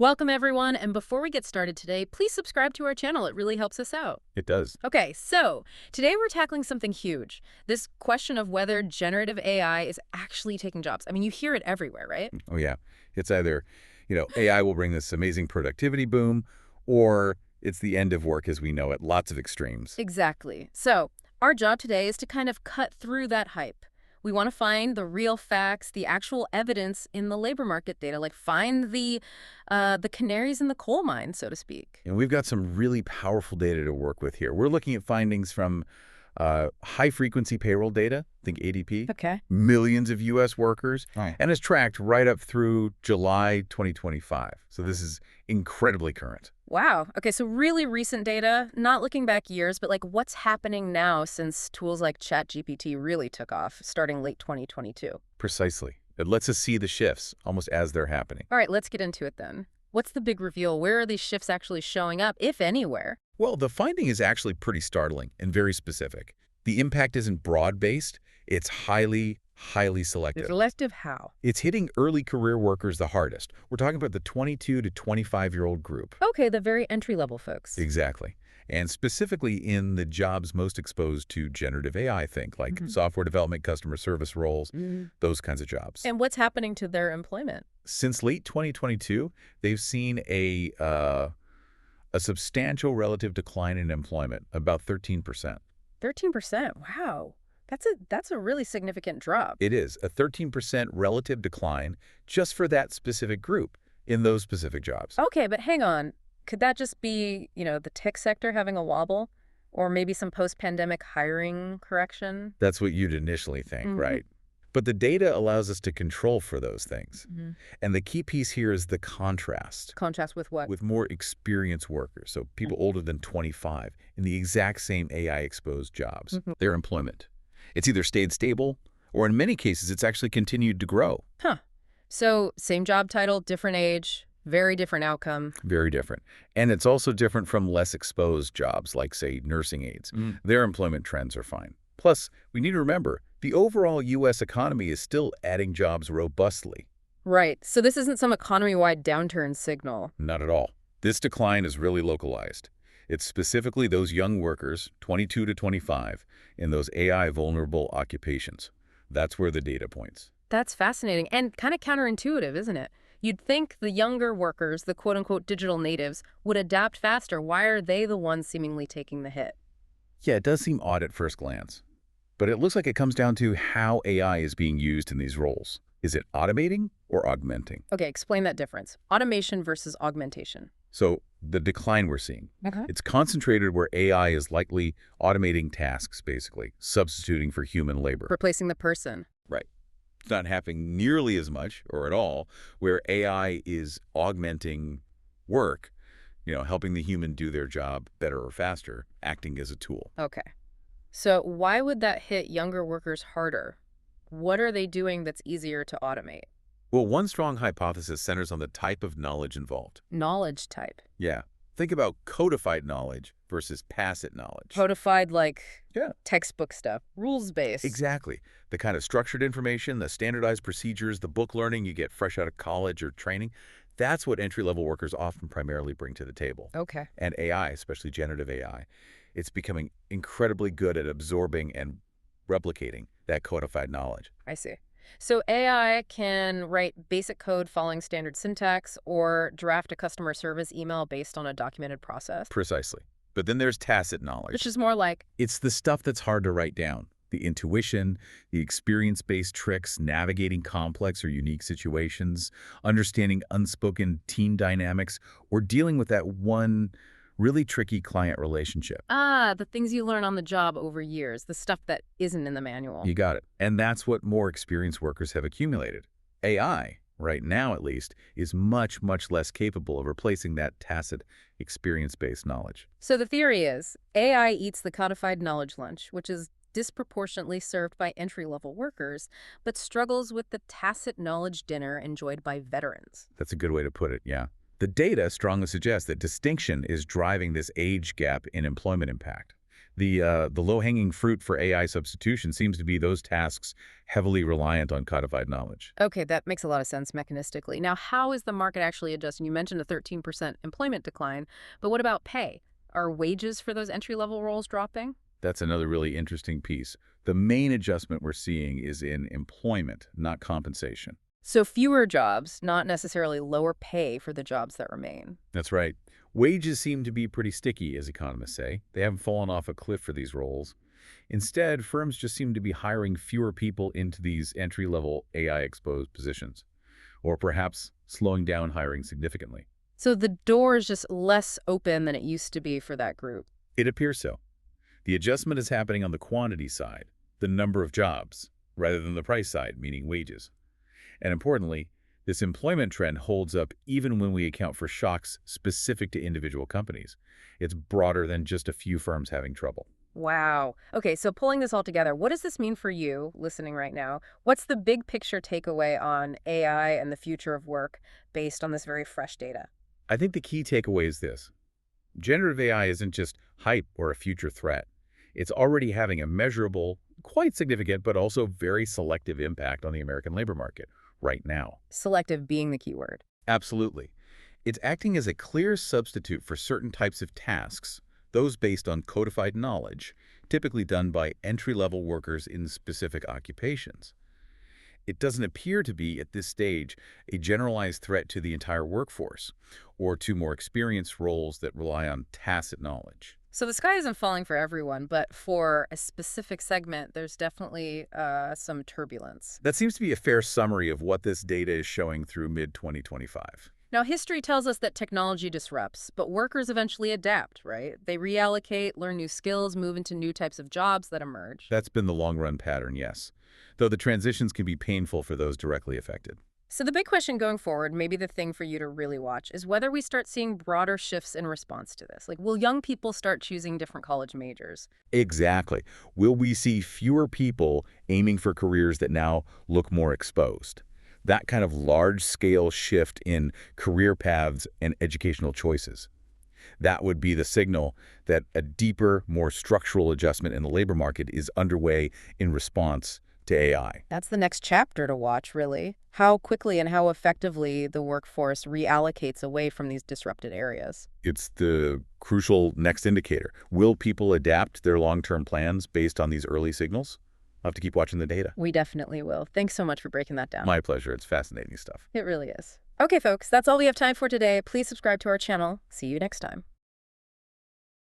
Welcome, everyone, and before we get started today, please subscribe to our channel. It really helps us out. It does. Okay, so today we're tackling something huge. This question of whether generative AI is actually taking jobs. I mean, you hear it everywhere, right? Oh, yeah. It's either, AI will bring this amazing productivity boom, or it's the end of work as we know it. Lots of extremes. Exactly. So our job today is to kind of cut through that hype. We want to find the real facts, the actual evidence in the labor market data, like find the canaries in the coal mine, so to speak. And we've got some really powerful data to work with here. We're looking at findings from high-frequency payroll data, think ADP, Okay. millions of U.S. workers, Right. and it's tracked right up through July 2025. So this is incredibly current. Wow. Okay, so really recent data, not looking back years, but like what's happening now since tools like ChatGPT really took off, starting late 2022. Precisely. It lets us see the shifts almost as they're happening. All right, let's get into it then. What's the big reveal? Where are these shifts actually showing up, if anywhere? Well, the finding is actually pretty startling and very specific. The impact isn't broad-based, it's highly selective. Selective how? It's hitting early career workers the hardest. We're talking about the 22 to 25-year-old group. Okay, the very entry-level folks. Exactly. And specifically in the jobs most exposed to generative AI, think like software development, customer service roles, those kinds of jobs. And what's happening to their employment? Since late 2022, they've seen a substantial relative decline in employment, about 13%. 13%. Wow. That's a really significant drop. It is a 13% relative decline just for that specific group in those specific jobs. Okay, but hang on. Could that just be, the tech sector having a wobble? Or maybe some post-pandemic hiring correction? That's what you'd initially think, Mhm. right? But the data allows us to control for those things. And the key piece here is the contrast Contrast with what? with more experienced workers, so people older than 25, in the exact same AI-exposed jobs, their employment. It's either stayed stable, or in many cases, it's actually continued to grow. Huh. So same job title, different age, very different outcome. Very different. And it's also different from less exposed jobs, like, say, nursing aides. Their employment trends are fine. Plus, we need to remember, the overall U.S. economy is still adding jobs robustly. Right. So this isn't some economy-wide downturn signal. Not at all. This decline is really localized. It's specifically those young workers, 22 to 25, in those AI-vulnerable occupations. That's where the data points. That's fascinating and kind of counterintuitive, isn't it? You'd think the younger workers, the quote-unquote digital natives, would adapt faster. Why are they the ones seemingly taking the hit? Yeah, it does seem odd at first glance. But it looks like it comes down to how AI is being used in these roles. Is it automating or augmenting? Okay, explain that difference. Automation versus augmentation. So the decline we're seeing, Okay. it's concentrated where AI is likely automating tasks, basically, substituting for human labor. Replacing the person. Right. It's not happening nearly as much, or at all, where AI is augmenting work, helping the human do their job better or faster, acting as a tool. Okay. So why would that hit younger workers harder? What are they doing that's easier to automate? Well, one strong hypothesis centers on the type of knowledge involved. Knowledge type. Yeah. Think about codified knowledge versus tacit knowledge. Codified like Yeah. textbook stuff. Rules-based. Exactly. The kind of structured information, the standardized procedures, the book learning you get fresh out of college or training, that's what entry-level workers often primarily bring to the table. Okay. And AI, especially generative AI, it's becoming incredibly good at absorbing and replicating that codified knowledge. I see. So AI can write basic code following standard syntax or draft a customer service email based on a documented process, Precisely. But then there's tacit knowledge. which is more like, It's the stuff that's hard to write down. The intuition, the experience-based tricks, navigating complex or unique situations, understanding unspoken team dynamics, or dealing with that one really tricky client relationship. the things you learn on the job over years, the stuff that isn't in the manual. You got it. And that's what more experienced workers have accumulated. AI, right now at least, is much less capable of replacing that tacit experience-based knowledge. So the theory is AI eats the codified knowledge lunch, which is disproportionately served by entry-level workers, but struggles with the tacit knowledge dinner enjoyed by veterans. That's a good way to put it, yeah. The data strongly suggests that distinction is driving this age gap in employment impact. The low-hanging fruit for AI substitution seems to be those tasks heavily reliant on codified knowledge. Okay, that makes a lot of sense mechanistically. Now, how is the market actually adjusting? You mentioned a 13% employment decline, but what about pay? Are wages for those entry-level roles dropping? That's another really interesting piece. The main adjustment we're seeing is in employment, not compensation. So fewer jobs, not necessarily lower pay for the jobs that remain. That's right. Wages seem to be pretty sticky, as economists say. They haven't fallen off a cliff for these roles. Instead, firms just seem to be hiring fewer people into these entry-level AI-exposed positions, or perhaps slowing down hiring significantly. So the door is just less open than it used to be for that group. It appears so. The adjustment is happening on the quantity side, the number of jobs, rather than the price side, meaning wages. And importantly, this employment trend holds up even when we account for shocks specific to individual companies. It's broader than just a few firms having trouble. Wow. Okay, so pulling this all together, what does this mean for you listening right now? What's the big picture takeaway on AI and the future of work based on this very fresh data? I think the key takeaway is this. Generative AI isn't just hype or a future threat. It's already having a measurable, quite significant, but also very selective impact on the American labor market right now. Selective being the key word. Absolutely. It's acting as a clear substitute for certain types of tasks, those based on codified knowledge, typically done by entry-level workers in specific occupations. It doesn't appear to be, at this stage, a generalized threat to the entire workforce or to more experienced roles that rely on tacit knowledge. So the sky isn't falling for everyone, but for a specific segment, there's definitely some turbulence. That seems to be a fair summary of what this data is showing through mid-2025. Now, history tells us that technology disrupts, but workers eventually adapt, right? They reallocate, learn new skills, move into new types of jobs that emerge. That's been the long-run pattern, yes, though the transitions can be painful for those directly affected. So the big question going forward, maybe the thing for you to really watch, is whether we start seeing broader shifts in response to this. Like, will young people start choosing different college majors? Exactly. Will we see fewer people aiming for careers that now look more exposed? That kind of large-scale shift in career paths and educational choices. That would be the signal that a deeper, more structural adjustment in the labor market is underway in response to AI. That's the next chapter to watch, really. How quickly and how effectively the workforce reallocates away from these disrupted areas. It's the crucial next indicator. Will people adapt their long-term plans based on these early signals? I'll have to keep watching the data. We definitely will. Thanks so much for breaking that down. My pleasure. It's fascinating stuff. It really is. Okay, folks, that's all we have time for today. Please subscribe to our channel. See you next time.